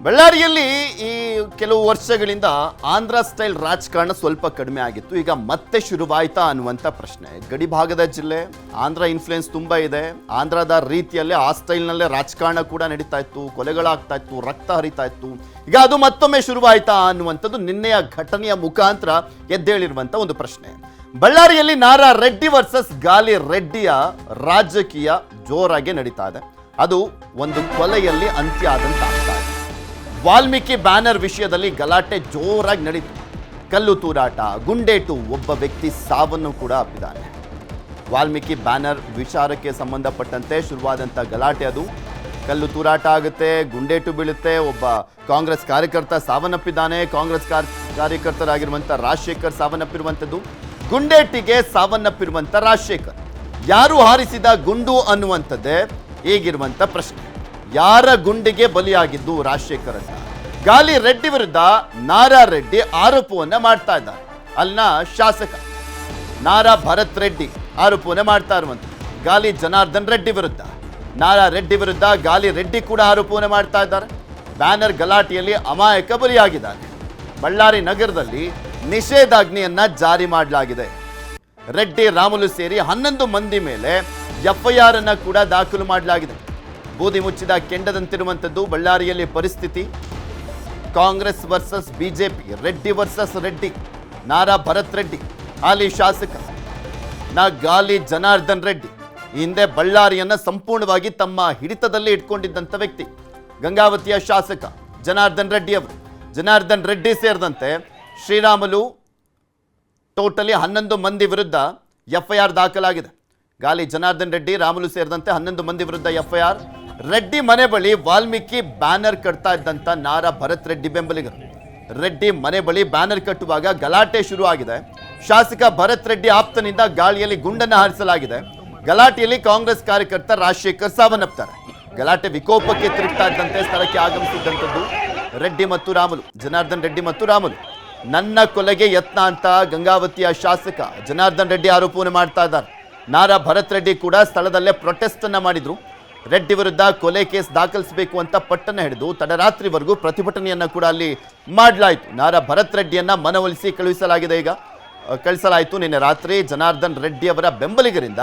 ಬಳ್ಳಾರಿಯಲ್ಲಿ ಈ ಕೆಲವು ವರ್ಷಗಳಿಂದ ಆಂಧ್ರ ಸ್ಟೈಲ್ ರಾಜಕಾರಣ ಸ್ವಲ್ಪ ಕಡಿಮೆ ಆಗಿತ್ತು. ಈಗ ಮತ್ತೆ ಶುರುವಾಯ್ತಾ ಅನ್ನುವಂಥ ಪ್ರಶ್ನೆ. ಗಡಿ ಭಾಗದ ಜಿಲ್ಲೆ, ಆಂಧ್ರ ಇನ್ಫ್ಲುಯೆನ್ಸ್ ತುಂಬ ಇದೆ. ಆಂಧ್ರದ ರೀತಿಯಲ್ಲೇ ಆ ಸ್ಟೈಲ್ನಲ್ಲೇ ರಾಜಕಾರಣ ಕೂಡ ನಡೀತಾ ಇತ್ತು, ಕೊಲೆಗಳಾಗ್ತಾ ಇತ್ತು, ರಕ್ತ ಹರಿತಾ ಇತ್ತು. ಈಗ ಅದು ಮತ್ತೊಮ್ಮೆ ಶುರುವಾಯ್ತಾ ಅನ್ನುವಂಥದ್ದು ನಿನ್ನೆಯ ಘಟನೆಯ ಮುಖಾಂತರ ಎದ್ದೇಳಿರುವಂಥ ಒಂದು ಪ್ರಶ್ನೆ. ಬಳ್ಳಾರಿಯಲ್ಲಿ ನಾರಾ ರೆಡ್ಡಿ ವರ್ಸಸ್ ಗಾಲಿ ರೆಡ್ಡಿಯ ರಾಜಕೀಯ ಜೋರಾಗಿ ನಡೀತಾ ಇದೆ. ಅದು ಒಂದು ಕೊಲೆಯಲ್ಲಿ ಅಂತ್ಯ ಆದಂತ ಆಗ್ತಾ ಇದೆ. ವಾಲ್ಮೀಕಿ ಬ್ಯಾನರ್ ವಿಷಯದಲ್ಲಿ ಗಲಾಟೆ ಜೋರಾಗಿ ನಡೀತು. ಕಲ್ಲು ತೂರಾಟ, ಗುಂಡೇಟು, ಒಬ್ಬ ವ್ಯಕ್ತಿ ಸಾವನ್ನು ಕೂಡ ಅಪ್ಪಿದ್ದಾನೆ. ವಾಲ್ಮೀಕಿ ಬ್ಯಾನರ್ ವಿಚಾರಕ್ಕೆ ಸಂಬಂಧಪಟ್ಟಂತೆ ಶುರುವಾದಂಥ ಗಲಾಟೆ ಅದು. ಕಲ್ಲು ತೂರಾಟ ಆಗುತ್ತೆ, ಗುಂಡೇಟು ಬೀಳುತ್ತೆ, ಒಬ್ಬ ಕಾಂಗ್ರೆಸ್ ಕಾರ್ಯಕರ್ತ ಸಾವನ್ನಪ್ಪಿದ್ದಾನೆ. ಕಾಂಗ್ರೆಸ್ ಕಾರ್ಯಕರ್ತರಾಗಿರುವಂಥ ರಾಜಶೇಖರ್ ಸಾವನ್ನಪ್ಪಿರುವಂಥದ್ದು. ಗುಂಡೇಟಿಗೆ ಸಾವನ್ನಪ್ಪಿರುವಂಥ ರಾಜಶೇಖರ್ ಯಾರು ಹಾರಿಸಿದ ಗುಂಡು ಅನ್ನುವಂಥದ್ದೇ ಈಗಿರುವಂಥ ಪ್ರಶ್ನೆ. ಯಾರ ಗುಂಡಿಗೆ ಬಲಿಯಾಗಿದ್ದು ರಾಜಶೇಖರ್ ಅಂತ ಗಾಲಿ ರೆಡ್ಡಿ ವಿರುದ್ಧ ನಾರಾ ರೆಡ್ಡಿ ಆರೋಪವನ್ನ ಮಾಡ್ತಾ ಇದ್ದಾರೆ. ಅಲ್ಲಿನ ಶಾಸಕ ನಾರಾ ಭರತ್ ರೆಡ್ಡಿ ಆರೋಪವನ್ನ ಮಾಡ್ತಾ ಇರುವಂಥದ್ದು. ಗಾಲಿ ಜನಾರ್ದನ್ ರೆಡ್ಡಿ ವಿರುದ್ಧ ನಾರಾ ರೆಡ್ಡಿ ವಿರುದ್ಧ ಗಾಲಿ ರೆಡ್ಡಿ ಕೂಡ ಆರೋಪವನ್ನ ಮಾಡ್ತಾ ಇದ್ದಾರೆ. ಬ್ಯಾನರ್ ಗಲಾಟೆಯಲ್ಲಿ ಅಮಾಯಕ ಬಲಿಯಾಗಿದ್ದಾರೆ. ಬಳ್ಳಾರಿ ನಗರದಲ್ಲಿ ನಿಷೇಧಾಜ್ಞೆಯನ್ನ ಜಾರಿ ಮಾಡಲಾಗಿದೆ. ರೆಡ್ಡಿ ರಾಮುಲು ಸೇರಿ 11 ಮಂದಿ ಮೇಲೆ ಎಫ್ಐಆರ್ ಅನ್ನ ಕೂಡ ದಾಖಲು ಮಾಡಲಾಗಿದೆ. ಬೂದಿ ಮುಚ್ಚಿದ ಕೆಂಡದಂತಿರುವಂಥದ್ದು ಬಳ್ಳಾರಿಯಲ್ಲಿ ಪರಿಸ್ಥಿತಿ. Congress versus BJP, Reddy versus Reddy. Nara Bharath Reddy ಹಾಲಿ ಶಾಸಕ, ಗಾಲಿ ಜನಾರ್ದನ್ ರೆಡ್ಡಿ ಹಿಂದೆ ಬಳ್ಳಾರಿಯನ್ನ ಸಂಪೂರ್ಣವಾಗಿ ತಮ್ಮ ಹಿಡಿತದಲ್ಲಿ ಇಟ್ಕೊಂಡಿದ್ದಂಥ ವ್ಯಕ್ತಿ. ಗಂಗಾವತಿಯ ಶಾಸಕ ಜನಾರ್ದನ್ ರೆಡ್ಡಿ ಅವರು. ಜನಾರ್ದನ್ ರೆಡ್ಡಿ ಸೇರಿದಂತೆ ಶ್ರೀರಾಮುಲು ಟೋಟಲಿ 11 ಮಂದಿ ವಿರುದ್ಧ ಎಫ್ಐಆರ್ ದಾಖಲಾಗಿದೆ. ಗಾಲಿ ಜನಾರ್ದನ್ ರೆಡ್ಡಿ, ರಾಮುಲು ಸೇರಿದಂತೆ 11 ಮಂದಿ ವಿರುದ್ಧ ಎಫ್ಐಆರ್. ರೆಡ್ಡಿ ಮನೆ ಬಳಿ ವಾಲ್ಮೀಕಿ ಬ್ಯಾನರ್ ಕಟ್ತಾ ಇದ್ದಂಥ ನಾರಾ ಭರತ್ ರೆಡ್ಡಿ ಬೆಂಬಲಿಗರು. ರೆಡ್ಡಿ ಮನೆ ಬಳಿ ಬ್ಯಾನರ್ ಕಟ್ಟುವಾಗ ಗಲಾಟೆ ಶುರು ಆಗಿದೆ. ಶಾಸಕ ಭರತ್ ರೆಡ್ಡಿ ಆಪ್ತನಿಂದ ಗಾಳಿಯಲ್ಲಿ ಗುಂಡನ್ನು ಹಾರಿಸಲಾಗಿದೆ. ಗಲಾಟೆಯಲ್ಲಿ ಕಾಂಗ್ರೆಸ್ ಕಾರ್ಯಕರ್ತ ರಾಜಶೇಖರ್ ಸಾವನ್ನಪ್ತಾರೆ. ಗಲಾಟೆ ವಿಕೋಪಕ್ಕೆ ತಿರುಗ್ತಾ ಇದ್ದಂತೆ ಸ್ಥಳಕ್ಕೆ ಆಗಮಿಸಿದ್ದಂಥದ್ದು ರೆಡ್ಡಿ ಮತ್ತು ರಾಮುಲು, ಜನಾರ್ದನ್ ರೆಡ್ಡಿ ಮತ್ತು ರಾಮುಲು. ನನ್ನ ಕೊಲೆಗೆ ಯತ್ನ ಅಂತ ಗಂಗಾವತಿಯ ಶಾಸಕ ಜನಾರ್ದನ್ ರೆಡ್ಡಿ ಆರೋಪವನ್ನು ಮಾಡ್ತಾ ಇದ್ದಾರೆ. ನಾರಾ ಭರತ್ ರೆಡ್ಡಿ ಕೂಡ ಸ್ಥಳದಲ್ಲೇ ಪ್ರೊಟೆಸ್ಟ್ ಅನ್ನ ಮಾಡಿದ್ರು. ರೆಡ್ಡಿ ವಿರುದ್ಧ ಕೊಲೆ ಕೇಸ್ ದಾಖಲಿಸಬೇಕು ಅಂತ ಪಟ್ಟನ್ನ ಹಿಡಿದು ತಡರಾತ್ರಿವರೆಗೂ ಪ್ರತಿಭಟನೆಯನ್ನ ಕೂಡ ಅಲ್ಲಿ ಮಾಡಲಾಯಿತು. ನಾರಾ ಭರತ್ ರೆಡ್ಡಿಯನ್ನ ಮನವೊಲಿಸಿ ಕಳಿಸಲಾಯಿತು. ನಿನ್ನೆ ರಾತ್ರಿ ಜನಾರ್ದನ್ ರೆಡ್ಡಿ ಅವರ ಬೆಂಬಲಿಗರಿಂದ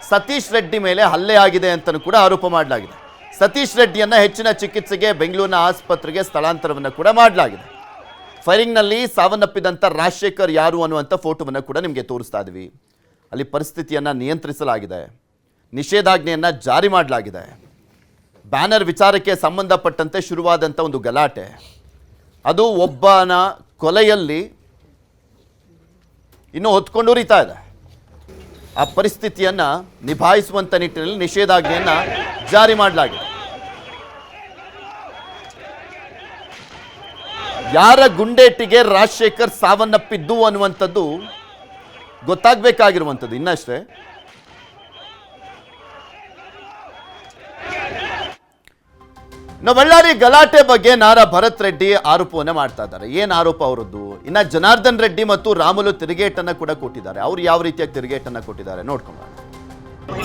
ಸತೀಶ್ ರೆಡ್ಡಿ ಮೇಲೆ ಹಲ್ಲೆ ಆಗಿದೆ ಅಂತಲೂ ಕೂಡ ಆರೋಪ ಮಾಡಲಾಗಿದೆ. ಸತೀಶ್ ರೆಡ್ಡಿಯನ್ನ ಹೆಚ್ಚಿನ ಚಿಕಿತ್ಸೆಗೆ ಬೆಂಗಳೂರಿನ ಆಸ್ಪತ್ರೆಗೆ ಸ್ಥಳಾಂತರವನ್ನು ಕೂಡ ಮಾಡಲಾಗಿದೆ. ಫೈರಿಂಗ್ನಲ್ಲಿ ಸಾವನ್ನಪ್ಪಿದಂಥ ರಾಜಶೇಖರ್ ಯಾರು ಅನ್ನುವಂಥ ಫೋಟೋವನ್ನು ಕೂಡ ನಿಮಗೆ ತೋರಿಸ್ತಾ ಇದ್ವಿ. ಅಲ್ಲಿ ಪರಿಸ್ಥಿತಿಯನ್ನು ನಿಯಂತ್ರಿಸಲಾಗಿದೆ, ನಿಷೇಧಾಜ್ಞೆಯನ್ನು ಜಾರಿ ಮಾಡಲಾಗಿದೆ. ಬ್ಯಾನರ್ ವಿಚಾರಕ್ಕೆ ಸಂಬಂಧಪಟ್ಟಂತೆ ಶುರುವಾದಂಥ ಒಂದು ಗಲಾಟೆ ಅದು ಒಬ್ಬನ ಕೊಲೆಯಲ್ಲಿ ಇನ್ನೂ ಹೊತ್ಕೊಂಡು ಉರಿತಾ ಇದೆ. ಆ ಪರಿಸ್ಥಿತಿಯನ್ನು ನಿಭಾಯಿಸುವಂಥ ನಿಟ್ಟಿನಲ್ಲಿ ನಿಷೇಧಾಜ್ಞೆಯನ್ನು ಜಾರಿ ಮಾಡಲಾಗಿದೆ. ಯಾರ ಗುಂಡೇಟಿಗೆ ರಾಜಶೇಖರ್ ಸಾವನ್ನಪ್ಪಿದ್ದು ಅನ್ನುವಂಥದ್ದು ಗೊತ್ತಾಗಬೇಕಾಗಿರುವಂಥದ್ದು ಇನ್ನಷ್ಟೇ. ಬಳ್ಳಾರಿ ಗಲಾಟೆ ಬಗ್ಗೆ ನಾರಾ ಭರತ್ ರೆಡ್ಡಿ ಆರೋಪವನ್ನ ಮಾಡ್ತಾ ಇದ್ದಾರೆ. ಏನ್ ಆರೋಪ ಅವರದ್ದು? ಇನ್ನ ಜನಾರ್ದನ್ ರೆಡ್ಡಿ ಮತ್ತು ರಾಮುಲು ತಿರುಗೇಟನ್ನ ಕೂಡ ಕೊಟ್ಟಿದ್ದಾರೆ. ಅವ್ರು ಯಾವ ರೀತಿಯಾಗಿ ತಿರುಗೇಟನ್ನ ಕೊಟ್ಟಿದ್ದಾರೆ ನೋಡ್ಕೊಂಡು.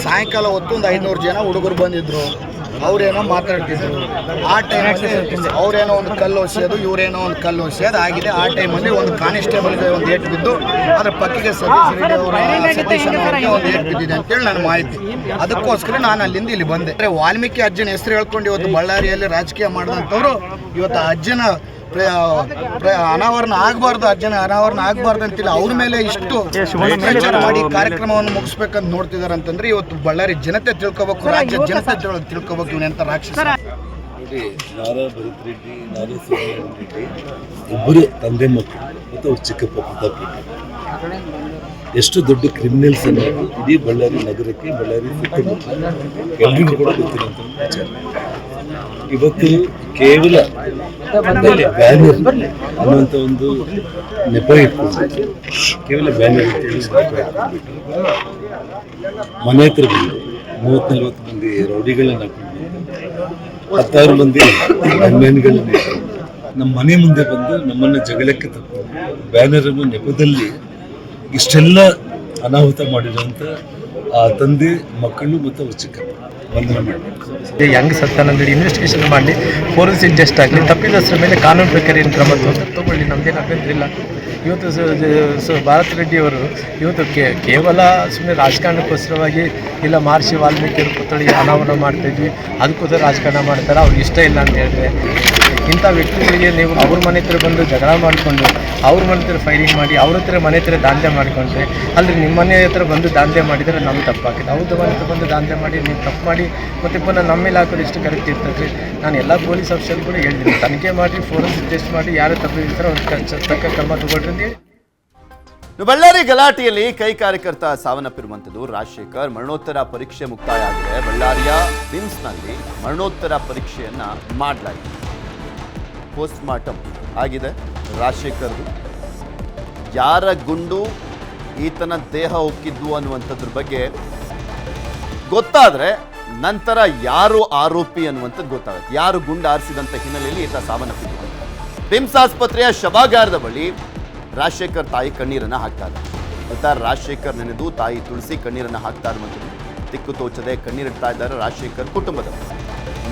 ಸಾಯಂಕಾಲ ಹೊತ್ತು ಒಂದು 500 ಜನ ಹುಡುಗರು ಬಂದಿದ್ರು. ಅವ್ರೇನೋ ಮಾತಾಡ್ತಿದ್ರು. ಆ ಟೈಮಲ್ಲಿ ಅವರೇನೋ ಒಂದು ಕಲ್ಲು ಹೊಸೆಯೋದು, ಇವರೇನೋ ಒಂದು ಕಲ್ಲು ಹೊಸೆಯೋದು ಆಗಿದೆ. ಆ ಟೈಮಲ್ಲಿ ಒಂದು ಕಾನಿಸ್ಟೇಬಲ್ಗೆ ಒಂದು ಏಟು ಬಿದ್ದು ಅದರ ಪಕ್ಕಿಗೆ ಸತೀಶ್ ರೆಡ್ಡಿ ಅವರಿಗೆ ಒಂದು ಏಟು ಬಿದ್ದಿದೆ ಅಂತೇಳಿ ನನ್ನ ಮಾಹಿತಿ. ಅದಕ್ಕೋಸ್ಕರ ನಾನು ಅಲ್ಲಿಂದ ಇಲ್ಲಿ ಬಂದೆ. ವಾಲ್ಮೀಕಿ ಅಜ್ಜನ ಹೆಸರು ಹೇಳ್ಕೊಂಡು ಇವತ್ತು ಬಳ್ಳಾರಿಯಲ್ಲಿ ರಾಜಕೀಯ ಮಾಡಿದಂಥವ್ರು ಇವತ್ತು ಅಜ್ಜನ ಅನಾವರಣ ಆಗಬಾರ್ದು, ಅಜ್ಜನ ಅನಾವರಣ ಆಗಬಾರ್ದು ಅಂತಿಲ್ಲ. ಅವ್ರ ಮೇಲೆ ಇಷ್ಟು ಮಾಡಿ ಕಾರ್ಯಕ್ರಮವನ್ನು ಮುಗಿಸ್ಬೇಕಂತ ನೋಡ್ತಿದ್ದಾರೆ ಅಂತಂದ್ರೆ ಇವತ್ತು ಬಳ್ಳಾರಿ ಜನತೆ ತಿಳ್ಕೊಬೇಕು, ರಾಜ್ಯ ಜನತೆ ತಿಳ್ಕೊಬೇಕು ಇವನೆಂತ ರಾಕ್ಷಸ. ನೋಡಿ, ನಾರಾ ಭರತ್ ರೆಡ್ಡಿ, ನಾರಾ ಸುಬ್ರಹ್ಮಣ್ಯ ರೆಡ್ಡಿ ಇಬ್ಬರು ತಂದೆ ಮಕ್ಕಳು ಮತ್ತು ಅವ್ರ ಚಿಕ್ಕಪ್ಪ ಪ್ರತಾಪ್ ರೆಡ್ಡಿ ಎಷ್ಟು ದೊಡ್ಡ ಕ್ರಿಮಿನಲ್ಸ್ ಅನ್ನೋದು ಇಡೀ ಬಳ್ಳಾರಿ ನಗರಕ್ಕೆ, ಬಳ್ಳಾರಿ ಸುತ್ತಮುತ್ತ ಎಲ್ರಿಗೂ ಕೂಡ ಗೊತ್ತಿರುವಂಥ ವಿಚಾರ. ಇವತ್ತು ಕೇವಲ ಬ್ಯಾನರ್ ಅನ್ನುವಂಥ ಒಂದು ನೆಪ ಇಟ್ಕೊಂಡು, ಕೇವಲ ಬ್ಯಾನರ್ ಅಂತೇಳಿ ಮನೆ ಹತ್ರ ಬಂದು 30-40 ಮಂದಿ ರೌಡಿಗಳನ್ನ ಹಾಕೊಂಡು 16 ಮಂದಿ ಗನ್ಮ್ಯಾನ್ಗಳನ್ನ ನಮ್ಮ ಮನೆ ಮುಂದೆ ಬಂದು ನಮ್ಮನ್ನು ಜಗಳಕ್ಕೆ ತಕ್ಕೊಂಡು ಬ್ಯಾನರನ್ನು ನೆಪದಲ್ಲಿ ಇಷ್ಟೆಲ್ಲ ಅನಾಹುತ ಮಾಡಿರುವಂಥ ಆ ತಂದೆ, ಮಕ್ಕಳು ಮತ್ತು ಅವ್ರ ಚಿಕ್ಕಪ್ಪ ಬಂಧನ ಮಾಡಬೇಕು. ಹೆಂಗ್ ಸತ್ತಾನಂದೇಳಿ ಇನ್ವೆಸ್ಟಿಗೇಷನ್ ಮಾಡಿ ಫೋರೆನ್ಸಿಕ್ ಟೆಸ್ಟ್ ಆಗಲಿ, ತಪ್ಪಿದಸ್ರ ಮೇಲೆ ಕಾನೂನು ಪ್ರಕಾರ ಏನು ಕ್ರಮ ತಗೊಳ್ಳಿ, ನಮ್ದೇನು ಅಭ್ಯಂತರ ಇಲ್ಲ. ಇವತ್ತು ಭಾರತ್ ರೆಡ್ಡಿಯವರು ಇವತ್ತು ಕೇವಲ ಸುಮ್ಮನೆ ರಾಜಕಾರಣಕ್ಕೋಸ್ಕರವಾಗಿ ಇಲ್ಲ ಮಹರ್ಷಿ ವಾಲ್ಮೀಕಿ ಪುತ್ಥಳಿಗೆ ಅನಾವರಣ ಮಾಡ್ತಾಯಿದ್ವಿ, ಅದಕ್ಕೋಸ್ಕರ ರಾಜಕಾರಣ ಮಾಡ್ತಾರೆ, ಅವ್ರಿಗೆ ಇಷ್ಟ ಇಲ್ಲ ಅಂತ ಹೇಳಿದ್ರೆ ಇಂಥ ವ್ಯಕ್ತಿಗಳಿಗೆ ನೀವು ಅವ್ರ ಮನೆ ಹತ್ರ ಬಂದು ಜಗಳ ಮಾಡಿಕೊಂಡು ಅವ್ರ ಮನೆ ಹತ್ರ ಫೈರಿಂಗ್ ಮಾಡಿ ಅವ್ರ ಹತ್ರ ಮನೆ ಹತ್ರ ದಾಂಧೆ ಮಾಡಿಕೊಂಡ್ರೆ ಅಲ್ಲಿ ನಿಮ್ಮ ಮನೆ ಹತ್ರ ಬಂದು ದಾಂಧೆ ಮಾಡಿದರೆ ನಮ್ಗೆ ತಪ್ಪಾಗಿದೆ. ಅವ್ರದ್ದು ಮನೆ ಹತ್ರ ಬಂದು ದಾಂಧೆ ಮಾಡಿ ನೀವು ತಪ್ಪು ಮಾಡಿ ಮತ್ತು ಪುನಃ ನಮ್ಮ ಮೇಲೆ ಹಾಕೋದು ಎಷ್ಟು ಕರೆಕ್ಟ್ ಇರ್ತದೆ. ನಾನು ಎಲ್ಲ ಪೊಲೀಸ್ ಆಫೀಸರ್ ಕೂಡ ಹೇಳಿದ್ದೀನಿ, ತನಿಖೆ ಮಾಡಿ ಫೋರೆನ್ಸಿಕ್ ಟೆಸ್ಟ್ ಮಾಡಿ ಯಾರು ತಪ್ಪಿರ್ತಾರೋ ಅವ್ರಿಗೆ ತಕ್ಕ ಕ್ರಮ ತಗೊಳ್ರಿ ಅಂತ ಹೇಳಿ. ಬಳ್ಳಾರಿ ಗಲಾಟೆಯಲ್ಲಿ ಕೈ ಕಾರ್ಯಕರ್ತ ಸಾವನ್ನಪ್ಪಿರುವಂಥದ್ದು ರಾಜಶೇಖರ್. ಮರಣೋತ್ತರ ಪರೀಕ್ಷೆ ಮುಕ್ತಾಯ ಆಗಿದೆ. ಬಳ್ಳಾರಿಯ ಬಿಮ್ಸ್ನಲ್ಲಿ ಮರಣೋತ್ತರ ಪರೀಕ್ಷೆಯನ್ನ ಮಾಡಲಾಗಿದೆ. ಪೋಸ್ಟ್ ಮಾರ್ಟಮ್ ಆಗಿದೆ ರಾಜಶೇಖರ್ದು. ಯಾರ ಗುಂಡು ಈತನ ದೇಹ ಹೊಕ್ಕಿದ್ವು ಅನ್ನುವಂಥದ್ರ ಬಗ್ಗೆ ಗೊತ್ತಾದ್ರೆ ನಂತರ ಯಾರು ಆರೋಪಿ ಅನ್ನುವಂಥದ್ದು ಗೊತ್ತಾಗುತ್ತೆ. ಯಾರು ಗುಂಡು ಆರಿಸಿದಂಥ ಹಿನ್ನೆಲೆಯಲ್ಲಿ ಈತ ಸಾವನ್ನಪ್ಪಿದ್ದ. ಬಿಮ್ಸ್ ಆಸ್ಪತ್ರೆಯ ಶವಾಗಾರದ ಬಳಿ ರಾಜಶೇಖರ್ ತಾಯಿ ಕಣ್ಣೀರನ್ನು ಹಾಕ್ತಾರೆ. ಮೃತ ರಾಜಶೇಖರ್ ನೆನೆದು ತಾಯಿ ತುಳಸಿ ಕಣ್ಣೀರನ್ನು ಹಾಕ್ತಾ ಇರುವಂಥದ್ದು. ದಿಕ್ಕು ತೋಚದೆ ಕಣ್ಣೀರಿಡ್ತಾ ಇದ್ದಾರೆ ರಾಜಶೇಖರ್ ಕುಟುಂಬದವರು.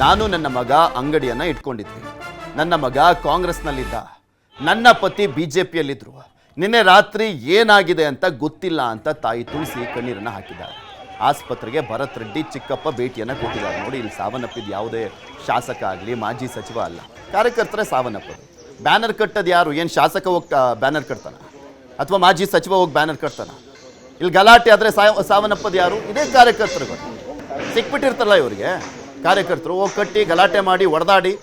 ನಾನು ನನ್ನ ಮಗ ಅಂಗಡಿಯನ್ನು ಇಟ್ಕೊಂಡಿದ್ವಿ. ನನ್ನ ಮಗ ಕಾಂಗ್ರೆಸ್ನಲ್ಲಿದ್ದ, ನನ್ನ ಪತಿ BJPಯಲ್ಲಿದ್ದರು. ನಿನ್ನೆ ರಾತ್ರಿ ಏನಾಗಿದೆ ಅಂತ ಗೊತ್ತಿಲ್ಲ ಅಂತ ತಾಯಿ ತುಳಸಿ ಕಣ್ಣೀರನ್ನು ಹಾಕಿದ್ದಾರೆ. ಆಸ್ಪತ್ರೆಗೆ ಭರತ್ ರೆಡ್ಡಿ ಚಿಕ್ಕಪ್ಪ ಭೇಟಿಯನ್ನು ಕೊಟ್ಟಿದ್ದಾರೆ. ನೋಡಿ, ಇಲ್ಲಿ ಸಾವನ್ನಪ್ಪಿದ್ದು ಯಾವುದೇ ಶಾಸಕ ಆಗಲಿ ಮಾಜಿ ಸಚಿವ ಅಲ್ಲ, ಕಾರ್ಯಕರ್ತರೇ ಸಾವನ್ನಪ್ಪದು. ಬ್ಯಾನರ್ ಕಟ್ಟೋದು ಯಾರು? ಏನು ಶಾಸಕ ಹೋಗಿ ಬ್ಯಾನರ್ ಕಟ್ತಾನ ಅಥವಾ ಮಾಜಿ ಸಚಿವ ಹೋಗಿ ಬ್ಯಾನರ್ ಕಟ್ತಾನ? ಇಲ್ಲಿ ಗಲಾಟೆ ಆದರೆ ಸಾವನ್ನಪ್ಪದು ಯಾರು? ಇದೇ ಕಾರ್ಯಕರ್ತರುಗಳು. ಸಿಕ್ಬಿಟ್ಟಿರ್ತಾರಲ್ಲ ಇವರಿಗೆ ಕಾರ್ಯಕರ್ತರು, ಹೋಗಿ ಕಟ್ಟಿ ಗಲಾಟೆ ಮಾಡಿ ಹೊಡೆದಾಡಿ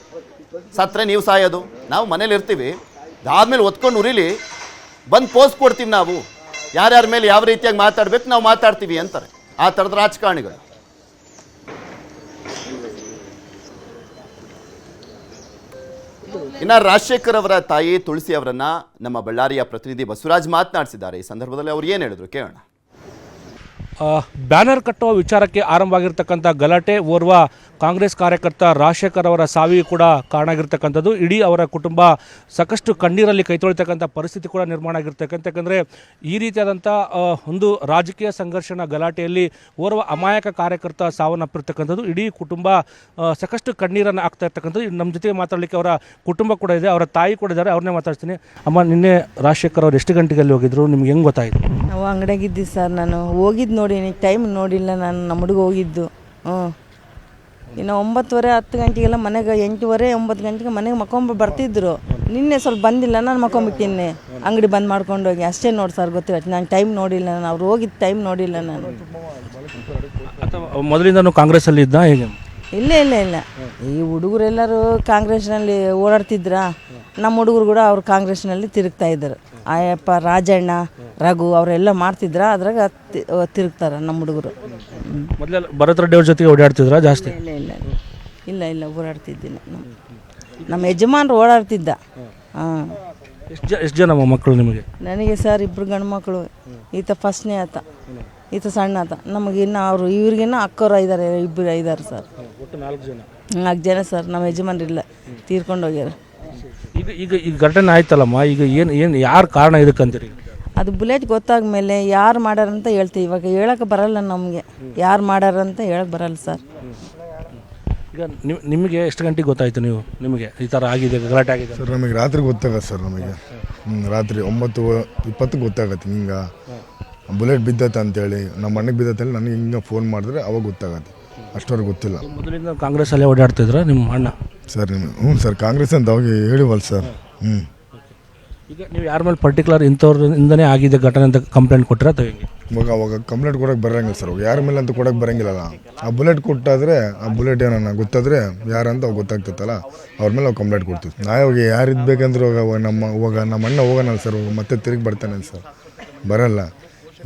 ಸತ್ರೆ ನೀವು ಸಾಯೋದು. ನಾವು ಮನೇಲಿ ಇರ್ತೀವಿ, ಆದಮೇಲೆ ಒತ್ಕೊಂಡು ಉರಿಲಿ, ಬಂದು ಪೋಸ್ಟ್ ಕೊಡ್ತೀವಿ ನಾವು, ಯಾರ್ಯಾರ ಮೇಲೆ ಯಾವ ರೀತಿಯಾಗಿ ಮಾತಾಡ್ಬೇಕು ನಾವು ಮಾತಾಡ್ತೀವಿ ಅಂತಾರೆ ಆ ಥರದ ರಾಜಕಾರಣಿಗಳು. ಇನ್ನು ರಾಜಶೇಖರ್ ಅವರ ತಾಯಿ ತುಳಸಿ ಅವರನ್ನ ನಮ್ಮ ಬಳ್ಳಾರಿಯ ಪ್ರತಿನಿಧಿ ಬಸವರಾಜ್ ಮಾತನಾಡಿಸಿದ್ದಾರೆ. ಈ ಸಂದರ್ಭದಲ್ಲಿ ಅವ್ರು ಏನು ಹೇಳಿದ್ರು ಕೇಳೋಣ. ಬ್ಯಾನರ್ ಕಟ್ಟುವ ವಿಚಾರಕ್ಕೆ ಆರಂಭವಾಗಿರ್ತಕ್ಕಂಥ ಗಲಾಟೆ ಓರ್ವ ಕಾಂಗ್ರೆಸ್ ಕಾರ್ಯಕರ್ತ ರಾಜಶೇಖರ್ ಅವರ ಸಾವಿಗೆ ಕೂಡ ಕಾರಣ ಆಗಿರ್ತಕ್ಕಂಥದ್ದು. ಇಡೀ ಅವರ ಕುಟುಂಬ ಸಾಕಷ್ಟು ಕಣ್ಣೀರಲ್ಲಿ ಕೈ ತೊಳಿತಕ್ಕಂಥ ಪರಿಸ್ಥಿತಿ ಕೂಡ ನಿರ್ಮಾಣ ಆಗಿರ್ತಕ್ಕಂಥ. ಯಾಕಂದರೆ ಈ ರೀತಿಯಾದಂಥ ಒಂದು ರಾಜಕೀಯ ಸಂಘರ್ಷಣ ಗಲಾಟೆಯಲ್ಲಿ ಓರ್ವ ಅಮಾಯಕ ಕಾರ್ಯಕರ್ತ ಸಾವನ್ನಪ್ಪಿರ್ತಕ್ಕಂಥದ್ದು. ಇಡೀ ಕುಟುಂಬ ಸಾಕಷ್ಟು ಕಣ್ಣೀರನ್ನು ಆಗ್ತಾ ಇರ್ತಕ್ಕಂಥದ್ದು. ನಮ್ಮ ಜೊತೆ ಮಾತಾಡಲಿಕ್ಕೆ ಅವರ ಕುಟುಂಬ ಕೂಡ ಇದೆ, ಅವರ ತಾಯಿ ಕೂಡ ಇದ್ದಾರೆ, ಅವ್ರನ್ನೇ ಮಾತಾಡ್ತೀನಿ. ಅಮ್ಮ, ನಿನ್ನೆ ರಾಜಶೇಖರ್ ಅವ್ರು ಎಷ್ಟು ಗಂಟೆಗೆ ಅಲ್ಲಿ ಹೋಗಿದ್ರು? ನಿಮ್ಗೆ ಹೆಂಗೆ ಗೊತ್ತಾಯಿತು? ನಾವು ಅಂಗಡಿಯಾಗಿದ್ದೀವಿ ಸರ್. ನಾನು ಹೋಗಿದ್ದು ನೋಡಿ ಟೈಮ್ ನೋಡಿಲ್ಲ, ನಾನು ನಮ್ಮ ಹುಡುಗ ಹೋಗಿದ್ದು. ಇನ್ನು 9:30 10 ಗಂಟೆಗೆಲ್ಲ ಮನೆಗೆ 8:30 9 ಗಂಟೆಗೆ ಮನೆಗೆ ಮಕ್ಕೊಂಬ ಬರ್ತಿದ್ರು. ನಿನ್ನೆ ಸ್ವಲ್ಪ ಬಂದಿಲ್ಲ, ನಾನು ಮಕ್ಕೊಂಬಿಟ್ಟಿನಿ ಅಂಗಡಿ ಬಂದ್ ಮಾಡ್ಕೊಂಡು ಹೋಗಿ. ಅಷ್ಟೇ ನೋಡಿ ಸರ್, ಗೊತ್ತಿಲ್ಲ, ನಾನು ಟೈಮ್ ನೋಡಿಲ್ಲ, ನಾನು ಅವ್ರು ಹೋಗಿದ್ದು ಟೈಮ್ ನೋಡಿಲ್ಲ ನಾನು. ಅಥವಾ ಮೊದಲಿಂದನೂ ಕಾಂಗ್ರೆಸ್ಸಲ್ಲಿ ಇದ್ದ ಹೇಗೆ? ಇಲ್ಲ ಇಲ್ಲ ಇಲ್ಲ, ಈ ಹುಡುಗರೆಲ್ಲರೂ ಕಾಂಗ್ರೆಸ್ನಲ್ಲಿ ಓಡಾಡ್ತಿದ್ರ. ನಮ್ಮ ಹುಡುಗರು ಕೂಡ ಅವ್ರು ಕಾಂಗ್ರೆಸ್ನಲ್ಲಿ ತಿರುಗ್ತಾ ಇದ್ರು. ಆಯಪ್ಪ ರಾಜಣ್ಣ ರಘು ಅವರೆಲ್ಲ ಮಾಡ್ತಿದ್ರ, ಅದ್ರಾಗ ತಿರುಗ್ತಾರೆ ನಮ್ಮ ಹುಡುಗರು. ಮೊದಲೆಲ್ಲ ಭರತ್ ರೆಡ್ಡಿ ಅವ್ರ ಜೊತೆಗೆ ಓಡಾಡ್ತಿದ್ರ ಜಾಸ್ತಿ? ಇಲ್ಲ ಇಲ್ಲ ಇಲ್ಲ ಇಲ್ಲ ಓಡಾಡ್ತಿದ್ದಿಲ್ಲ. ನಮ್ಮ ಯಜಮಾನ್ರು ಓಡಾಡ್ತಿದ್ದ. ಹಾಂ. ಎಷ್ಟು ಜನ ಮಕ್ಕಳು ನಿಮಗೆ? ನನಗೆ ಸರ್ 2 ಗಂಡು ಮಕ್ಕಳು. ಈತ ಫಸ್ಟ್ನೇ ಆತ, ಈತ ಸಣ್ಣ ಆತ. ನಮಗಿನ್ನ ಅವರು ಇವ್ರಿಗಿನ್ನ ಅಕ್ಕವ್ರು ಇದ್ದಾರೆ, 2 ಇದ್ದಾರೆ ಸರ್. 4 ಜನ ಸರ್. ನಮ್ಮ ಯಜಮಾನ್ರಿಲ್ಲ, ತೀರ್ಕೊಂಡು ಹೋಗ್ಯಾರ. ಈಗ ಘಟನೆ ಆಯ್ತಲ್ಲಮ್ಮ, ಈಗ ಏನು ಯಾರು ಕಾರಣ ಇದಕ್ಕಂತೀರಿ? ಅದು ಬುಲೆಟ್ ಗೊತ್ತಾದ ಮೇಲೆ ಯಾರು ಮಾಡ್ಯಾರಂತ ಹೇಳ್ತೀವಿ. ಇವಾಗ ಹೇಳಕ್ಕೆ ಬರಲ್ಲ ನಮಗೆ, ಯಾರು ಮಾಡ್ಯಾರಂತ ಹೇಳಕ್ಕೆ ಬರಲ್ಲ ಸರ್. ಈಗ ನಿಮಗೆ ಎಷ್ಟು ಗಂಟೆಗೆ ಗೊತ್ತಾಯ್ತು? ನಿಮಗೆ ಈ ಥರ ಆಗಿದೆ, ಗಲಾಟೆ ಆಗಿದೆ? ಸರ್ ನಮಗೆ ರಾತ್ರಿ ಗೊತ್ತಾಗತ್ತೆ ಸರ್. ನಮಗೆ ರಾತ್ರಿ 9:20 ಗೊತ್ತಾಗತ್ತೆ. ಹಿಂಗೆ ಬುಲೆಟ್ ಬಿದ್ದತ್ತೆ ಅಂತೇಳಿ, ನಮ್ಮ ಅಣ್ಣಗೆ ಬಿದ್ದತ್ತೆ ನನಗೆ ಹಿಂಗೆ ಫೋನ್ ಮಾಡಿದ್ರೆ ಅವಾಗ ಗೊತ್ತಾಗತ್ತೆ. ಅಷ್ಟವರೆಗೆ ಗೊತ್ತಿಲ್ಲ. ಮೊದಲಿಂದ ಕಾಂಗ್ರೆಸ್ಸಲ್ಲೇ ಓಡಾಡ್ತಿದ್ರ ನಿಮ್ಮ ಅಣ್ಣ? ಸರ್ ಹ್ಞೂ ಸರ್, ಕಾಂಗ್ರೆಸ್ ಅಂತ ಅವಾಗ ಹೇಳಿವಲ್ಲ ಸರ್. ಈಗ ನೀವು ಯಾರ ಮೇಲೆ ಪರ್ಟಿಕ್ಯುಲರ್ ಇಂಥವ್ರಿಂದನೇ ಆಗಿದೆ ಘಟನೆ ಅಂತ ಕಂಪ್ಲೇಂಟ್ ಕೊಟ್ಟರೆ ಅಥವಾ ಹೇಗೆ? ಅವಾಗ ಕಂಪ್ಲೇಂಟ್ ಕೊಡೋಕೆ ಬರೋಂಗಿಲ್ಲ ಸರ್. ಯಾರ ಮೇಲೆ ಅಂತ ಕೊಡೋಕೆ ಬರೋಂಗಿಲ್ಲಲ್ಲ. ಆ ಬುಲೆಟ್ ಕೊಟ್ಟಾದರೆ ಆ ಬುಲೆಟ್ ಏನನ್ನ ಗೊತ್ತಾದರೆ ಯಾರಂತ ಅವಾಗ ಗೊತ್ತಾಗ್ತೈತಲ್ಲ, ಅವ್ರ ಮೇಲೆ ನಾವು ಕಂಪ್ಲೇಂಟ್ ಕೊಡ್ತೀವಿ. ನಾವಾಗ ಯಾರು ಇದ್ಬೇಕಂದ್ರೆ ಇವಾಗ ನಮ್ಮ ಅಣ್ಣ ಹೋಗೋಣ ಸರ್, ಮತ್ತೆ ತಿರುಗಿ ಬರ್ತಾನೆ ಸರ್. ಬರಲ್ಲ,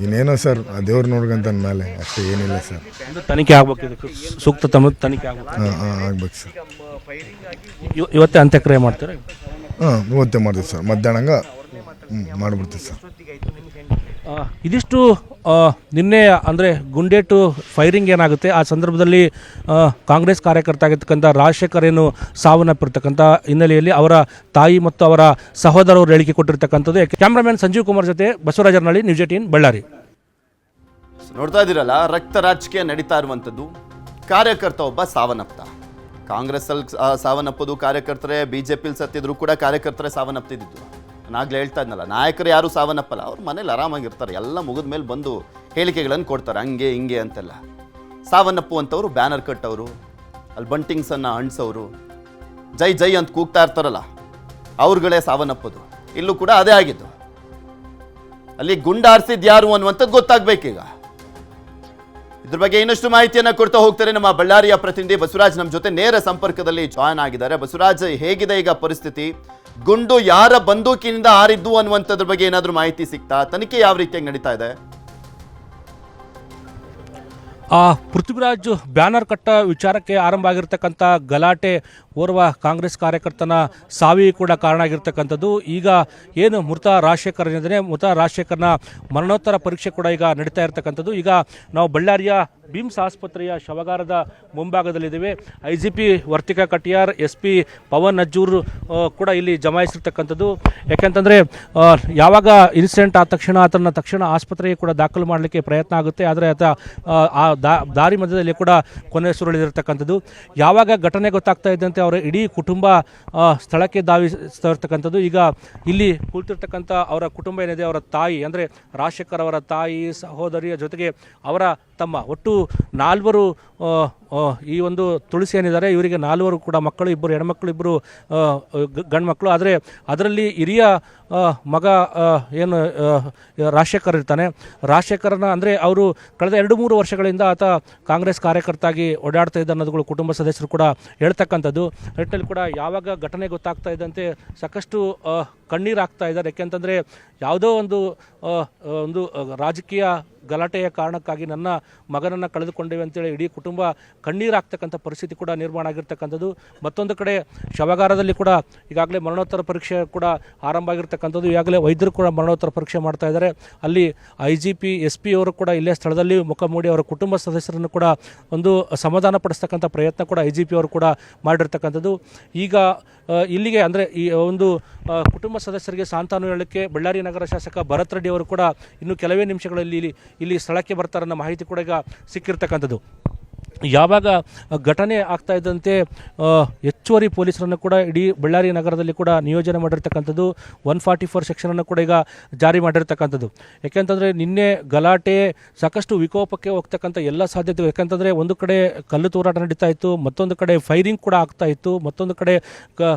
ಇನ್ನೇನೋ ಸರ್, ಆ ದೇವ್ರು ನೋಡ್ಕೊಂತ ಮೇಲೆ ಅಷ್ಟೇ, ಏನಿಲ್ಲ ಸರ್. ತನಿಖೆ ಆಗ್ಬೇಕು, ಸೂಕ್ತ ತನಿಖೆ ಆಗ್ಬೇಕು. ಆಗ್ಬೇಕು ಸರ್. ಇವತ್ತೇ ಅಂತ್ಯಕ್ರಿಯೆ ಮಾಡ್ತಾರೆ? ಇವತ್ತೇ ಮಾಡ್ತೀವಿ ಸರ್, ಮಧ್ಯಾಹ್ನ ಮಾಡಿಬಿಡ್ತೀವಿ ಸರ್. ಇದಿಷ್ಟು ನಿನ್ನೆ ಅಂದರೆ ಗುಂಡೇಟು ಫೈರಿಂಗ್ ಏನಾಗುತ್ತೆ ಆ ಸಂದರ್ಭದಲ್ಲಿ ಕಾಂಗ್ರೆಸ್ ಕಾರ್ಯಕರ್ತ ಆಗಿರ್ತಕ್ಕಂಥ ರಾಜಶೇಖರ್ ಏನು ಸಾವನ್ನಪ್ಪಿರ್ತಕ್ಕಂಥ ಹಿನ್ನೆಲೆಯಲ್ಲಿ ಅವರ ತಾಯಿ ಮತ್ತು ಅವರ ಸಹೋದರರು ಹೇಳಿಕೆ ಕೊಟ್ಟಿರ್ತಕ್ಕಂಥದ್ದು. ಕ್ಯಾಮ್ರಾಮನ್ ಸಂಜೀವ್ ಕುಮಾರ್ ಜೊತೆ ಬಸವರಾಜನಹಳ್ಳಿ, ನ್ಯೂಸ್ 18 ಬಳ್ಳಾರಿ. ನೋಡ್ತಾ ಇದ್ದೀರಲ್ಲ, ರಕ್ತ ರಾಜಕೀಯ ನಡೀತಾ ಇರುವಂಥದ್ದು. ಕಾರ್ಯಕರ್ತ ಒಬ್ಬ ಸಾವನ್ನಪ್ಪ. ಕಾಂಗ್ರೆಸ್ಸಲ್ಲಿ ಸಾವನ್ನಪ್ಪೋದು ಕಾರ್ಯಕರ್ತರೇ, BJPಲಿ ಸತ್ತಿದ್ರು ಕೂಡ ಕಾರ್ಯಕರ್ತರೇ ಸಾವನ್ನಪ್ತಿದ್ದು. ನಾಗಲೇ ಹೇಳ್ತಾ ಇದ್ನಲ್ಲ, ನಾಯಕರು ಯಾರು ಸಾವನ್ನಪ್ಪಲ್ಲ, ಅವ್ರ ಮನೇಲಿ ಆರಾಮಾಗಿರ್ತಾರೆ, ಎಲ್ಲ ಮುಗಿದ ಮೇಲೆ ಬಂದು ಹೇಳಿಕೆಗಳನ್ನು ಕೊಡ್ತಾರೆ ಹಂಗೆ ಹಿಂಗೆ ಅಂತೆಲ್ಲ. ಸಾವನ್ನಪ್ಪುವಂಥವ್ರು ಬ್ಯಾನರ್ ಕಟ್ಟವರು, ಅಲ್ಲಿ ಬಂಟಿಂಗ್ಸನ್ನು ಅಂಟಿಸೋರು, ಜೈ ಜೈ ಅಂತ ಕೂಗ್ತಾ ಇರ್ತಾರಲ್ಲ ಅವ್ರುಗಳೇ ಸಾವನ್ನಪ್ಪೋದು. ಇಲ್ಲೂ ಕೂಡ ಅದೇ ಆಗಿದ್ದು. ಅಲ್ಲಿ ಗುಂಡಾರಿಸಿದ್ದು ಯಾರು ಅನ್ನುವಂಥದ್ದು ಗೊತ್ತಾಗಬೇಕೀಗ. ಇದ್ರ ಬಗ್ಗೆ ಇನ್ನಷ್ಟು ಮಾಹಿತಿಯನ್ನು ಕೊಡ್ತಾ ಹೋಗ್ತಾರೆ ನಮ್ಮ ಬಳ್ಳಾರಿಯ ಪ್ರತಿನಿಧಿ ಬಸವರಾಜ್ ನಮ್ಮ ಜೊತೆ ನೇರ ಸಂಪರ್ಕದಲ್ಲಿ ಜಾಯ್ನ್ ಆಗಿದ್ದಾರೆ. ಬಸವರಾಜ್, ಹೇಗಿದೆ ಈಗ ಪರಿಸ್ಥಿತಿ? ಗುಂಡು ಯಾರ ಬಂದೂಕಿನಿಂದ ಹಾರಿದ್ದು ಅನ್ನುವಂಥದ್ರ ಬಗ್ಗೆ ಏನಾದರೂ ಮಾಹಿತಿ ಸಿಗ್ತಾ? ತನಿಖೆ ಯಾವ ರೀತಿಯಾಗಿ ನಡೀತಾ ಇದೆ? ಪೃಥ್ವಿರಾಜ್, ಬ್ಯಾನರ್ ಕಟ್ಟ ವಿಚಾರಕ್ಕೆ ಆರಂಭ ಆಗಿರ್ತಕ್ಕಂಥ ಗಲಾಟೆ ಓರ್ವ ಕಾಂಗ್ರೆಸ್ ಕಾರ್ಯಕರ್ತನ ಸಾವಿಗೆ ಕೂಡ ಕಾರಣ ಆಗಿರ್ತಕ್ಕಂಥದ್ದು. ಈಗ ಏನು ಮೃತ ರಾಜಶೇಖರ್ ಏನಿದೆ, ಮೃತ ರಾಜಶೇಖರ್ನ ಮರಣೋತ್ತರ ಪರೀಕ್ಷೆ ಕೂಡ ಈಗ ನಡೀತಾ ಇರತಕ್ಕಂಥದ್ದು. ಈಗ ನಾವು ಬಳ್ಳಾರಿಯ ಬಿಮ್ಸ್ ಆಸ್ಪತ್ರೆಯ ಶವಗಾರದ ಮುಂಭಾಗದಲ್ಲಿದ್ದೇವೆ. IGP Vartika Katiyar, SP Pavan Azzur ಕೂಡ ಇಲ್ಲಿ ಜಮಾಯಿಸಿರ್ತಕ್ಕಂಥದ್ದು. ಯಾಕೆಂತಂದರೆ ಯಾವಾಗ ಇನ್ಸಿಡೆಂಟ್ ಆದ ತಕ್ಷಣ ಆತನ ತಕ್ಷಣ ಆಸ್ಪತ್ರೆಗೆ ಕೂಡ ದಾಖಲು ಮಾಡಲಿಕ್ಕೆ ಪ್ರಯತ್ನ ಆಗುತ್ತೆ. ಆದರೆ ಆತ ದಾರಿ ಮಧ್ಯದಲ್ಲಿ ಕೂಡ ಕೊನೆ ಸುರುಳಿದಿರ್ತಕ್ಕಂಥದ್ದು. ಯಾವಾಗ ಘಟನೆ ಗೊತ್ತಾಗ್ತಾ ಇದ್ದಂತೆ ಅವರ ಇಡೀ ಕುಟುಂಬ ಸ್ಥಳಕ್ಕೆ ಧಾವಿಸ್ತಾ ಇರ್ತಕ್ಕಂಥದ್ದು. ಈಗ ಇಲ್ಲಿ ಕೂತಿರ್ತಕ್ಕಂಥ ಅವರ ಕುಟುಂಬ ಏನಿದೆ, ಅವರ ತಾಯಿ ಅಂದರೆ ರಾಜಶೇಖರ್ ಅವರ ತಾಯಿ, ಸಹೋದರಿಯ ಜೊತೆಗೆ ಅವರ ತಮ್ಮ, ಒಟ್ಟು 4 ಈ ಒಂದು ತುಳಸಿ ಏನಿದ್ದಾರೆ ಇವರಿಗೆ 4 ಕೂಡ ಮಕ್ಕಳು, 2 ಹೆಣ್ಮಕ್ಳು, 2 ಗಂಡು ಮಕ್ಕಳು. ಆದರೆ ಅದರಲ್ಲಿ ಹಿರಿಯ ಮಗ ಏನು ರಾಜಶೇಖರ್ ಇರ್ತಾನೆ, ರಾಜಶೇಖರನ ಅಂದರೆ ಅವರು ಕಳೆದ 2-3 ವರ್ಷಗಳಿಂದ ಆತ ಕಾಂಗ್ರೆಸ್ ಕಾರ್ಯಕರ್ತಾಗಿ ಓಡಾಡ್ತಾ ಇದ್ದ ಅನ್ನೋದುಗಳು ಕುಟುಂಬ ಸದಸ್ಯರು ಕೂಡ ಹೇಳ್ತಕ್ಕಂಥದ್ದು. ನಿಟ್ಟಿನಲ್ಲಿ ಕೂಡ ಯಾವಾಗ ಘಟನೆ ಗೊತ್ತಾಗ್ತಾ ಇದ್ದಂತೆ ಸಾಕಷ್ಟು ಕಣ್ಣೀರಾಗ್ತಾ ಇದ್ದಾರೆ. ಯಾಕೆಂತಂದರೆ ಯಾವುದೋ ಒಂದು ರಾಜಕೀಯ ಗಲಾಟೆಯ ಕಾರಣಕ್ಕಾಗಿ ನನ್ನ ಮಗನನ್ನು ಕಳೆದುಕೊಂಡೇವೆ ಅಂತೇಳಿ ಇಡೀ ಕುಟುಂಬ ಕಣ್ಣೀರಾಗ್ತಕ್ಕಂಥ ಪರಿಸ್ಥಿತಿ ಕೂಡ ನಿರ್ಮಾಣ ಆಗಿರ್ತಕ್ಕಂಥದ್ದು. ಮತ್ತೊಂದು ಕಡೆ ಶವಗಾರದಲ್ಲಿ ಕೂಡ ಈಗಾಗಲೇ ಮರಣೋತ್ತರ ಪರೀಕ್ಷೆ ಕೂಡ ಆರಂಭ ಆಗಿರ್ತಕ್ಕಂಥದ್ದು. ಈಗಾಗಲೇ ವೈದ್ಯರು ಕೂಡ ಮರಣೋತ್ತರ ಪರೀಕ್ಷೆ ಮಾಡ್ತಾ ಇದ್ದಾರೆ. ಅಲ್ಲಿ IGP, SP ಅವರು ಕೂಡ ಇಲ್ಲೇ ಸ್ಥಳದಲ್ಲಿ ಮುಖ ಮೂಡಿ ಅವರ ಕುಟುಂಬ ಸದಸ್ಯರನ್ನು ಕೂಡ ಒಂದು ಸಮಾಧಾನ ಪಡಿಸ್ತಕ್ಕಂಥ ಪ್ರಯತ್ನ ಕೂಡ IGP ಅವರು ಕೂಡ ಮಾಡಿರ್ತಕ್ಕಂಥದ್ದು. ಈಗ ಇಲ್ಲಿಗೆ ಅಂದರೆ ಈ ಒಂದು ಕುಟುಂಬ ಸದಸ್ಯರಿಗೆ ಸಾಂತ್ವನ ಹೇಳಲಿಕ್ಕೆ ಬಳ್ಳಾರಿ ನಗರ ಶಾಸಕ ಭರತ್ ರೆಡ್ಡಿ ಅವರು ಕೂಡ ಇನ್ನು ಕೆಲವೇ ನಿಮಿಷಗಳಲ್ಲಿ ಇಲ್ಲಿ ಸ್ಥಳಕ್ಕೆ ಬರ್ತಾರನ್ನೋ ಮಾಹಿತಿ ಕೂಡ ಈಗ ಸಿಕ್ಕಿರ್ತಕ್ಕಂಥದ್ದು. ಯಾವಾಗ ಘಟನೆ ಆಗ್ತಾ ಇದ್ದಂತೆ ಹೆಚ್ಚುವರಿ ಪೊಲೀಸರನ್ನು ಕೂಡ ಇಡೀ ಬಳ್ಳಾರಿ ನಗರದಲ್ಲಿ ಕೂಡ ನಿಯೋಜನೆ ಮಾಡಿರ್ತಕ್ಕಂಥದ್ದು. 144 ಸೆಕ್ಷನನ್ನು ಕೂಡ ಈಗ ಜಾರಿ ಮಾಡಿರ್ತಕ್ಕಂಥದ್ದು. ಯಾಕೆಂತಂದರೆ ನಿನ್ನೆ ಗಲಾಟೆ ಸಾಕಷ್ಟು ವಿಕೋಪಕ್ಕೆ ಹೋಗ್ತಕ್ಕಂಥ ಎಲ್ಲ ಸಾಧ್ಯತೆ. ಯಾಕೆಂತಂದರೆ ಒಂದು ಕಡೆ ಕಲ್ಲು ತೂರಾಟ ನಡೀತಾ ಇತ್ತು, ಮತ್ತೊಂದು ಕಡೆ ಫೈರಿಂಗ್ ಕೂಡ ಆಗ್ತಾ ಇತ್ತು, ಮತ್ತೊಂದು ಕಡೆ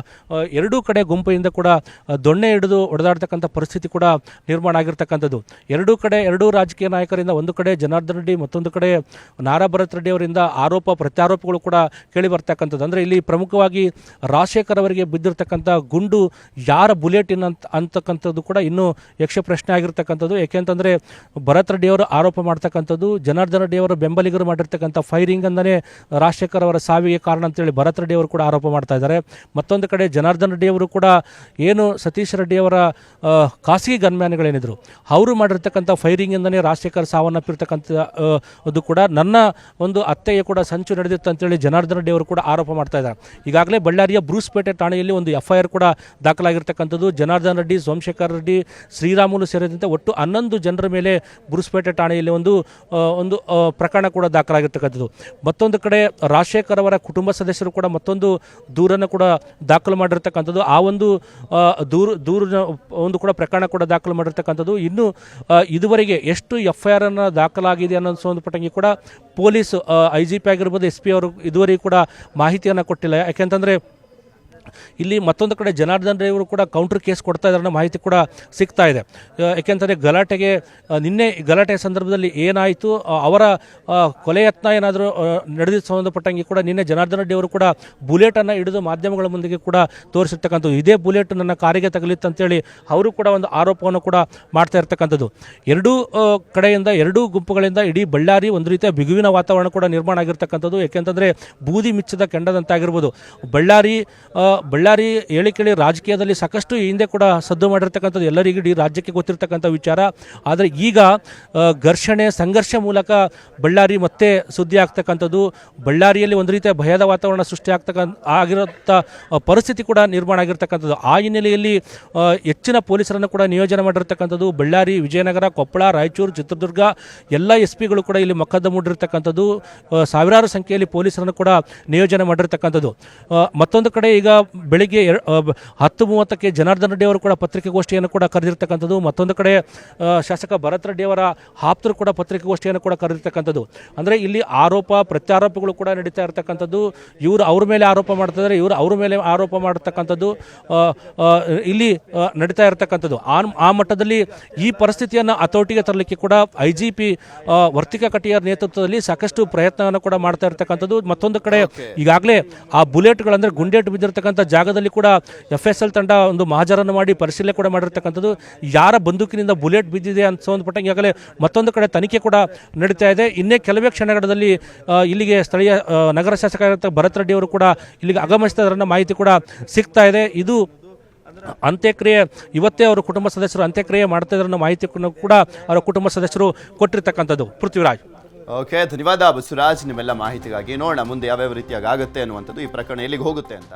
ಎರಡೂ ಕಡೆ ಗುಂಪಿನಿಂದ ಕೂಡ ದೊಣ್ಣೆ ಹಿಡಿದು ಹೊಡೆದಾಡ್ತಕ್ಕಂಥ ಪರಿಸ್ಥಿತಿ ಕೂಡ ನಿರ್ಮಾಣ ಆಗಿರ್ತಕ್ಕಂಥದ್ದು. ಎರಡೂ ಕಡೆ ಎರಡೂ ರಾಜಕೀಯ ನಾಯಕರಿಂದ, ಒಂದು ಕಡೆ ಜನಾರ್ದನ್ ರೆಡ್ಡಿ, ಮತ್ತೊಂದು ಕಡೆ ನಾರಾ ಭರತ್ ರೆಡ್ಡಿ ಅವರಿಂದ ಆರೋಪ ಪ್ರತ್ಯಾರೋಪಗಳು ಕೂಡ ಕೇಳಿ ಬರ್ತಕ್ಕಂಥದ್ದು. ಅಂದರೆ ಇಲ್ಲಿ ಪ್ರಮುಖವಾಗಿ ರಾಜಶೇಖರ್ ಅವರಿಗೆ ಬಿದ್ದಿರ್ತಕ್ಕಂಥ ಗುಂಡು ಯಾರ ಬುಲೆಟ್ ಅಂತಕ್ಕಂಥದ್ದು ಕೂಡ ಇನ್ನೂ ಯಕ್ಷ ಪ್ರಶ್ನೆ ಆಗಿರ್ತಕ್ಕಂಥದ್ದು. ಏಕೆಂತಂದರೆ ಭರತ್ ರೆಡ್ಡಿ ಅವರು ಆರೋಪ ಮಾಡ್ತಕ್ಕಂಥದ್ದು ಜನಾರ್ದನ್ ರೆಡ್ಡಿ ಅವರ ಬೆಂಬಲಿಗರು ಮಾಡಿರ್ತಕ್ಕಂಥ ಫೈರಿಂಗ್ ಅಂದನೇ ರಾಜಶೇಖರ್ ಅವರ ಸಾವಿಗೆ ಕಾರಣ ಅಂತೇಳಿ ಭರತ್ ರೆಡ್ಡಿ ಅವರು ಕೂಡ ಆರೋಪ ಮಾಡ್ತಾ ಇದ್ದಾರೆ. ಮತ್ತೊಂದು ಕಡೆ ಜನಾರ್ದನ್ ರೆಡ್ಡಿ ಅವರು ಕೂಡ ಏನು ಸತೀಶ್ ರೆಡ್ಡಿ ಅವರ ಖಾಸಗಿ ಗನ್ಮ್ಯಾನ್ಗಳೇನಿದ್ರು ಅವರು ಮಾಡಿರ್ತಕ್ಕಂಥ ಫೈರಿಂಗಿಂದನೇ ರಾಜಶೇಖರ್ ಸಾವನ್ನಪ್ಪಿರ್ತಕ್ಕಂಥ ಅದು ಕೂಡ ನನ್ನ ಒಂದು ಅತ್ತೆಯ ಕೂಡ ಸಂಚು ನಡೆದಿತ್ತು ಅಂತೇಳಿ ಜನಾರ್ದನ್ ರೆಡ್ಡಿ ಅವರು ಕೂಡ ಆರೋಪ ಮಾಡ್ತಾ ಇದ್ದಾರೆ. ಈಗಾಗಲೇ ಬಳ್ಳಾರಿಯ ಬ್ರೂಸ್ಪೇಟೆ ಠಾಣೆಯಲ್ಲಿ ಒಂದು FIR ಕೂಡ ದಾಖಲಾಗಿರ್ತಕ್ಕಂಥದ್ದು. ಜನಾರ್ದನ್ ರೆಡ್ಡಿ, ಸೋಮಶೇಖರ್ ರೆಡ್ಡಿ, ಶ್ರೀರಾಮುಲು ಸೇರಿದಂತೆ ಒಟ್ಟು 11 ಜನರ ಮೇಲೆ ಬ್ರೂಸ್ಪೇಟೆ ಠಾಣೆಯಲ್ಲಿ ಒಂದು ಪ್ರಕರಣ ಕೂಡ ದಾಖಲಾಗಿರ್ತಕ್ಕಂಥದ್ದು. ಮತ್ತೊಂದು ಕಡೆ ರಾಜಶೇಖರ್ ಅವರ ಕುಟುಂಬ ಸದಸ್ಯರು ಕೂಡ ಮತ್ತೊಂದು ದೂರನ್ನು ಕೂಡ ದಾಖಲು ಮಾಡಿರ್ತಕ್ಕಂಥದ್ದು. ಆ ಒಂದು ದೂರಿನ ಒಂದು ಕೂಡ ಪ್ರಕರಣ ಕೂಡ ದಾಖಲು ಮಾಡಿರ್ತಕ್ಕಂಥದ್ದು. ಇನ್ನು ಇದುವರೆಗೆ ಎಷ್ಟು FIR ಅನ್ನು ದಾಖಲಾಗಿದೆ ಅನ್ನೋ ಸಂಬಂಧಪಟ್ಟಂಗೆ ಕೂಡ ಪೊಲೀಸ್ IGP ಆಗಿರ್ಬೋದು, SP ಅವರು ಇದುವರೆಗೂ ಕೂಡ ಮಾಹಿತಿಯನ್ನು ಕೊಟ್ಟಿಲ್ಲ. ಯಾಕೆಂತಂದರೆ ಇಲ್ಲಿ ಮತ್ತೊಂದು ಕಡೆ ಜನಾರ್ದನ್ ರೆಡ್ಡಿ ಅವರು ಕೂಡ ಕೌಂಟರ್ ಕೇಸ್ ಕೊಡ್ತಾ ಇದ್ದಾರೆ ಅನ್ನೋ ಮಾಹಿತಿ ಕೂಡ ಸಿಗ್ತಾ ಇದೆ. ಯಾಕೆಂತಂದರೆ ಗಲಾಟೆಗೆ ನಿನ್ನೆ ಗಲಾಟೆ ಸಂದರ್ಭದಲ್ಲಿ ಏನಾಯಿತು, ಅವರ ಕೊಲೆ ಯತ್ನ ಏನಾದರೂ ನಡೆದಿದ್ದ ಸಂಬಂಧಪಟ್ಟಂಗೆ ಕೂಡ ನಿನ್ನೆ ಜನಾರ್ದನ್ ರೆಡ್ಡಿ ಅವರು ಕೂಡ ಬುಲೆಟನ್ನು ಹಿಡಿದು ಮಾಧ್ಯಮಗಳ ಮುಂದೆ ಕೂಡ ತೋರಿಸಿರ್ತಕ್ಕಂಥದ್ದು. ಇದೇ ಬುಲೆಟ್ ನನ್ನ ಕಾರಿಗೆ ತಗಲಿತ್ತು ಅಂತೇಳಿ ಅವರು ಕೂಡ ಒಂದು ಆರೋಪವನ್ನು ಕೂಡ ಮಾಡ್ತಾ ಇರ್ತಕ್ಕಂಥದ್ದು. ಎರಡೂ ಕಡೆಯಿಂದ, ಎರಡೂ ಗುಂಪುಗಳಿಂದ ಇಡೀ ಬಳ್ಳಾರಿ ಒಂದು ರೀತಿಯ ಬಿಗುವಿನ ವಾತಾವರಣ ಕೂಡ ನಿರ್ಮಾಣ ಆಗಿರ್ತಕ್ಕಂಥದ್ದು. ಯಾಕೆಂತಂದರೆ ಬೂದಿ ಮಿಚ್ಚದ ಕೆಂಡದಂತಾಗಿರ್ಬೋದು. ಬಳ್ಳಾರಿ ಬಳ್ಳಾರಿ ಹೇಳಿಕೆಳಿ ರಾಜಕೀಯದಲ್ಲಿ ಸಾಕಷ್ಟು ಈ ಹಿಂದೆ ಕೂಡ ಸದ್ದು ಮಾಡಿರ್ತಕ್ಕಂಥದ್ದು ಎಲ್ಲರಿಗೂ ಇಡೀ ರಾಜ್ಯಕ್ಕೆ ಗೊತ್ತಿರ್ತಕ್ಕಂಥ ವಿಚಾರ. ಆದರೆ ಈಗ ಘರ್ಷಣೆ ಸಂಘರ್ಷ ಮೂಲಕ ಬಳ್ಳಾರಿ ಮತ್ತೆ ಸುದ್ದಿ ಆಗ್ತಕ್ಕಂಥದ್ದು, ಬಳ್ಳಾರಿಯಲ್ಲಿ ಒಂದು ರೀತಿಯ ಭಯದ ವಾತಾವರಣ ಸೃಷ್ಟಿ ಆಗಿರೋಂಥ ಪರಿಸ್ಥಿತಿ ಕೂಡ ನಿರ್ಮಾಣ ಆಗಿರ್ತಕ್ಕಂಥದ್ದು. ಆ ಹಿನ್ನೆಲೆಯಲ್ಲಿ ಹೆಚ್ಚಿನ ಪೊಲೀಸರನ್ನು ಕೂಡ ನಿಯೋಜನೆ ಮಾಡಿರ್ತಕ್ಕಂಥದ್ದು. ಬಳ್ಳಾರಿ, ವಿಜಯನಗರ, ಕೊಪ್ಪಳ, ರಾಯಚೂರು, ಚಿತ್ರದುರ್ಗ ಎಲ್ಲ ಎಸ್ ಪಿಗಳು ಕೂಡ ಇಲ್ಲಿ ಮೊಕದ್ದಮೆ ಹೂಡಿರ್ತಕ್ಕಂಥದ್ದು. ಸಾವಿರಾರು ಸಂಖ್ಯೆಯಲ್ಲಿ ಪೊಲೀಸರನ್ನು ಕೂಡ ನಿಯೋಜನೆ ಮಾಡಿರ್ತಕ್ಕಂಥದ್ದು. ಮತ್ತೊಂದು ಕಡೆ ಈಗ ಬೆಳಿಗ್ಗೆ 10:30ಕ್ಕೆ ಜನಾರ್ದನ್ ರೆಡ್ಡಿ ಅವರು ಕೂಡ ಪತ್ರಿಕಾಗೋಷ್ಠಿಯನ್ನು ಕೂಡ ಕರೆದಿರ್ತಕ್ಕಂಥದ್ದು. ಮತ್ತೊಂದು ಕಡೆ ಶಾಸಕ ಭರತ್ ರೆಡ್ಡಿ ಅವರ ಆಪ್ತರು ಕೂಡ ಪತ್ರಿಕಾಗೋಷ್ಠಿಯನ್ನು ಕೂಡ ಕರೆದಿರ್ತಕ್ಕಂಥದ್ದು. ಅಂದರೆ ಇಲ್ಲಿ ಆರೋಪ ಪ್ರತ್ಯಾರೋಪಗಳು ಕೂಡ ನಡೀತಾ ಇರತಕ್ಕಂಥದ್ದು. ಇವರು ಅವ್ರ ಮೇಲೆ ಆರೋಪ ಮಾಡ್ತಿದ್ದಾರೆ, ಇವರು ಅವ್ರ ಮೇಲೆ ಆರೋಪ ಮಾಡತಕ್ಕಂಥದ್ದು ಇಲ್ಲಿ ನಡೀತಾ ಇರತಕ್ಕಂಥದ್ದು. ಆ ಮಟ್ಟದಲ್ಲಿ ಈ ಪರಿಸ್ಥಿತಿಯನ್ನು ಹತೋಟಿಗೆ ತರಲಿಕ್ಕೆ ಕೂಡ IGP ವರ್ತಿಕಾ ಕಟಿಯಾರ್ ನೇತೃತ್ವದಲ್ಲಿ ಸಾಕಷ್ಟು ಪ್ರಯತ್ನವನ್ನು ಕೂಡ ಮಾಡ್ತಾ ಇರತಕ್ಕಂಥದ್ದು. ಮತ್ತೊಂದು ಕಡೆ ಈಗಾಗಲೇ ಆ ಬುಲೆಟ್ಗಳಂದ್ರೆ ಗುಂಡೇಟು ಬಿದ್ದಿರತಕ್ಕಂಥ ಜಾಗದಲ್ಲಿ ಕೂಡ FSL ತಂಡ ಒಂದು ಮಹಾಜರನ್ನು ಮಾಡಿ ಪರಿಶೀಲನೆ ಕೂಡ ಮಾಡಿರ್ತಕ್ಕಂಥದ್ದು. ಯಾರ ಬಂದೂಕಿನಿಂದ ಬುಲೆಟ್ ಬಿದ್ದಿದೆ ಅಂತ ಸಂಬಂಧಪಟ್ಟ ಈಗಾಗಲೇ ಮತ್ತೊಂದು ಕಡೆ ತನಿಖೆ ಕೂಡ ನಡೀತಾ ಇದೆ. ಇನ್ನೇ ಕೆಲವೇ ಕ್ಷಣಗಳಲ್ಲಿ ಇಲ್ಲಿಗೆ ಸ್ಥಳೀಯ ನಗರ ಶಾಸಕ ಭರತ್ ರೆಡ್ಡಿ ಅವರು ಕೂಡ ಇಲ್ಲಿಗೆ ಆಗಮಿಸ್ತಾ ಮಾಹಿತಿ ಕೂಡ ಸಿಗ್ತಾ ಇದೆ. ಇದು ಅಂತ್ಯಕ್ರಿಯೆ ಇವತ್ತೇ ಅವರ ಕುಟುಂಬ ಸದಸ್ಯರು ಅಂತ್ಯಕ್ರಿಯೆ ಮಾಡ್ತಾ ಇರೋ ಮಾಹಿತಿ ಕೂಡ ಅವರ ಕುಟುಂಬ ಸದಸ್ಯರು ಕೊಟ್ಟಿರ್ತಕ್ಕಂಥದ್ದು. ಪೃಥ್ವಿರಾಜ್. ಓಕೆ, ಧನ್ಯವಾದ ಬಸವರಾಜ್ ನಿಮ್ಮೆಲ್ಲ ಮಾಹಿತಿಗಾಗಿ. ನೋಡೋಣ ಮುಂದೆ ಯಾವ್ಯಾವ ರೀತಿಯಾಗಿ ಆಗುತ್ತೆ ಅನ್ನುವಂಥದ್ದು, ಈ ಪ್ರಕರಣ ಎಲ್ಲಿಗೆ ಹೋಗುತ್ತೆ ಅಂತ.